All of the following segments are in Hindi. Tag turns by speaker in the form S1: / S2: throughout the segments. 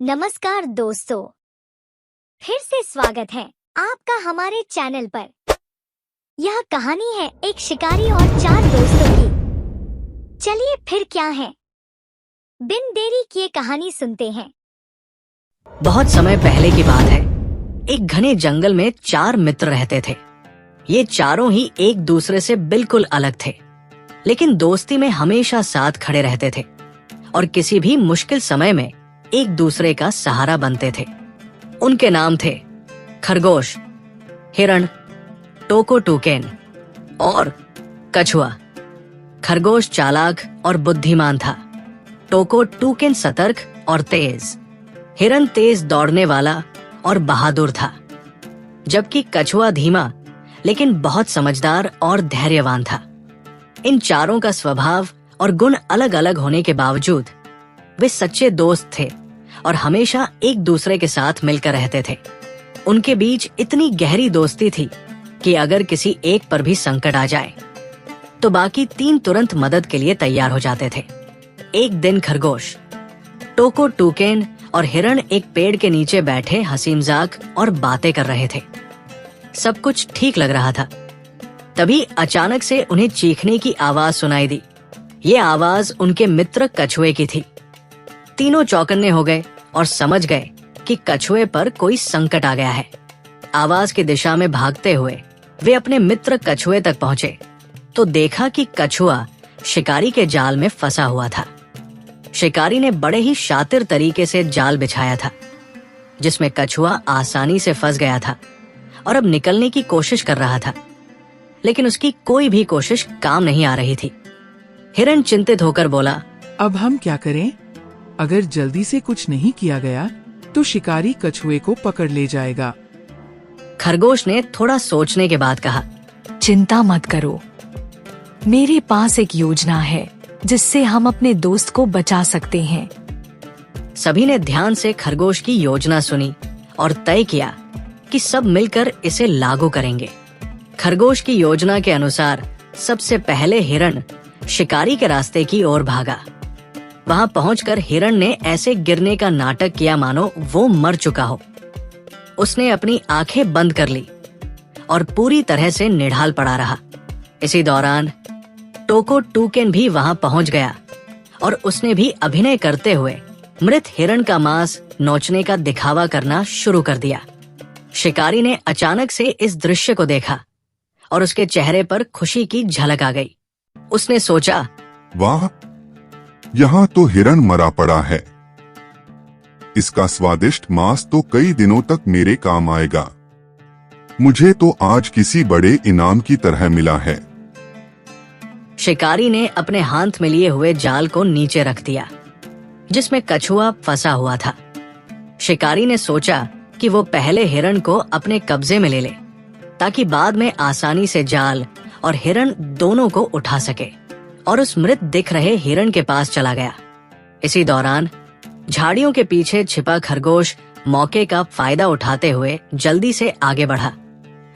S1: नमस्कार दोस्तों, फिर से स्वागत है आपका हमारे चैनल पर। यह कहानी है एक शिकारी और 4 दोस्तों की। चलिए फिर क्या है, बिन देरी किए कहानी सुनते हैं।
S2: बहुत समय पहले की बात है। एक घने जंगल में 4 मित्र रहते थे। ये चारों ही एक दूसरे से बिल्कुल अलग थे, लेकिन दोस्ती में हमेशा साथ खड़े रहते थे और किसी भी मुश्किल समय में एक दूसरे का सहारा बनते थे। उनके नाम थे खरगोश, हिरण, टोको टूकेन और कछुआ। खरगोश चालाक और बुद्धिमान था। टोको टूकेन सतर्क और तेज। हिरण तेज दौड़ने वाला और बहादुर था, जबकि कछुआ धीमा लेकिन बहुत समझदार और धैर्यवान था। इन चारों का स्वभाव और गुण अलग अलग होने के बावजूद वे सच्चे दोस्त थे और हमेशा एक दूसरे के साथ मिलकर रहते थे। उनके बीच इतनी गहरी दोस्ती थी कि अगर किसी एक पर भी संकट आ जाए तो बाकी 3 तुरंत मदद के लिए तैयार हो जाते थे। एक दिन खरगोश, टोको टूकेन और हिरण एक पेड़ के नीचे बैठे हंसी मजाक और बातें कर रहे थे। सब कुछ ठीक लग रहा था। तभी अचानक से उन्हें चीखने की आवाज सुनाई दी। ये आवाज उनके मित्र कछुए की थी। तीनों चौकन्ने हो गए और समझ गए कि कछुए पर कोई संकट आ गया है। आवाज की दिशा में भागते हुए वे अपने मित्र कछुए तक पहुंचे तो देखा कि कछुआ शिकारी के जाल में फंसा हुआ था। शिकारी ने बड़े ही शातिर तरीके से जाल बिछाया था, जिसमें कछुआ आसानी से फंस गया था और अब निकलने की कोशिश कर रहा था, लेकिन उसकी कोई भी कोशिश काम नहीं आ रही थी। हिरण चिंतित होकर बोला,
S3: अब हम क्या करें? अगर जल्दी से कुछ नहीं किया गया तो शिकारी कछुए को पकड़ ले जाएगा।
S2: खरगोश ने थोड़ा सोचने के बाद कहा,
S4: चिंता मत करो, मेरे पास एक योजना है जिससे हम अपने दोस्त को बचा सकते हैं।
S2: सभी ने ध्यान से खरगोश की योजना सुनी और तय किया कि सब मिलकर इसे लागू करेंगे। खरगोश की योजना के अनुसार सबसे पहले हिरण शिकारी के रास्ते की ओर भागा। वहां पहुंचकर हिरण ने ऐसे गिरने का नाटक किया मानो वो मर चुका हो। उसने अपनी आंखें बंद कर ली और पूरी तरह से निढाल पड़ा रहा। इसी दौरान टोको टूकेन भी वहां पहुंच गया और उसने भी अभिनय करते हुए मृत हिरण का मांस नोचने का दिखावा करना शुरू कर दिया। शिकारी ने अचानक से इस दृश्य को देखा और उसके चेहरे पर खुशी की झलक आ गई। उसने सोचा,
S5: वाह, यहाँ तो हिरण मरा पड़ा है। इसका स्वादिष्ट मांस तो कई दिनों तक मेरे काम आएगा। मुझे तो आज किसी बड़े इनाम की तरह मिला है।
S2: शिकारी ने अपने हाथ में लिए हुए जाल को नीचे रख दिया, जिसमें कछुआ फंसा हुआ था। शिकारी ने सोचा कि वो पहले हिरण को अपने कब्जे में ले ले, ताकि बाद में आसानी से जाल और हिरण दोनों को उठा सके, और उस मृत दिख रहे हिरण के पास चला गया। इसी दौरान झाड़ियों के पीछे छिपा खरगोश मौके का फायदा उठाते हुए जल्दी से आगे बढ़ा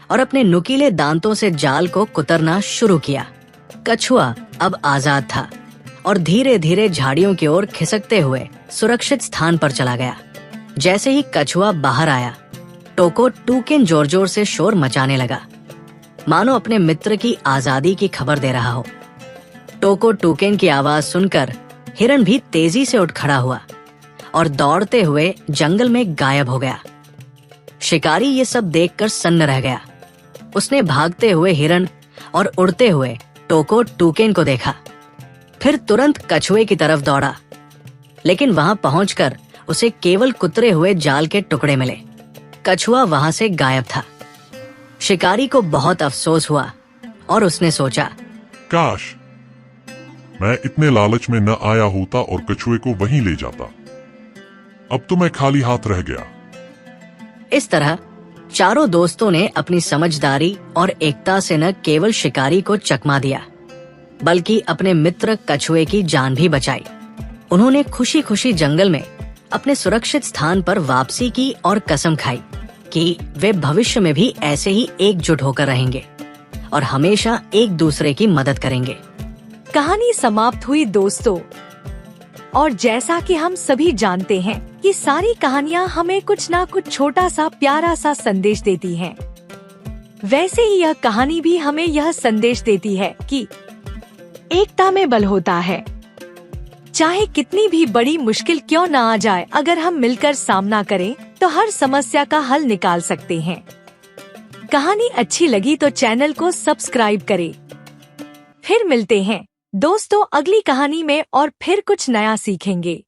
S2: और अपने नुकीले दांतों से जाल को कुतरना शुरू किया। कछुआ अब आजाद था और धीरे धीरे झाड़ियों की ओर खिसकते हुए सुरक्षित स्थान पर चला गया। जैसे ही कछुआ बाहर आया, टोको टूकेन जोर जोर से शोर मचाने लगा, मानो अपने मित्र की आजादी की खबर दे रहा हो। टोको टूकेन की आवाज सुनकर हिरण भी तेजी से उठ खड़ा हुआ और दौड़ते हुए जंगल में गायब हो गया। शिकारी ये सब देखकर सन्न रह गया। उसने भागते हुए हिरण और उड़ते हुए टोको टूकेन को देखा, फिर तुरंत कछुए की तरफ दौड़ा, लेकिन वहां पहुंचकर उसे केवल कुतरे हुए जाल के टुकड़े मिले। कछुआ वहां से गायब था। शिकारी को बहुत अफसोस हुआ और उसने सोचा,
S6: काश मैं इतने लालच में न आया होता और कछुए को वहीं ले जाता। अब तो मैं खाली हाथ रह गया।
S2: इस तरह चारों दोस्तों ने अपनी समझदारी और एकता से न केवल शिकारी को चकमा दिया, बल्कि अपने मित्र कछुए की जान भी बचाई। उन्होंने खुशी खुशी जंगल में अपने सुरक्षित स्थान पर वापसी की और कसम खाई कि वे भविष्य में भी ऐसे ही एकजुट होकर रहेंगे और हमेशा एक दूसरे की मदद करेंगे।
S4: कहानी समाप्त हुई दोस्तों। और जैसा कि हम सभी जानते हैं कि सारी कहानियाँ हमें कुछ ना कुछ छोटा सा प्यारा सा संदेश देती हैं। वैसे ही यह कहानी भी हमें यह संदेश देती है कि एकता में बल होता है। चाहे कितनी भी बड़ी मुश्किल क्यों ना आ जाए, अगर हम मिलकर सामना करें तो हर समस्या का हल निकाल सकते हैं। कहानी अच्छी लगी तो चैनल को सब्सक्राइब करें। फिर मिलते हैं दोस्तों अगली कहानी में और फिर कुछ नया सीखेंगे।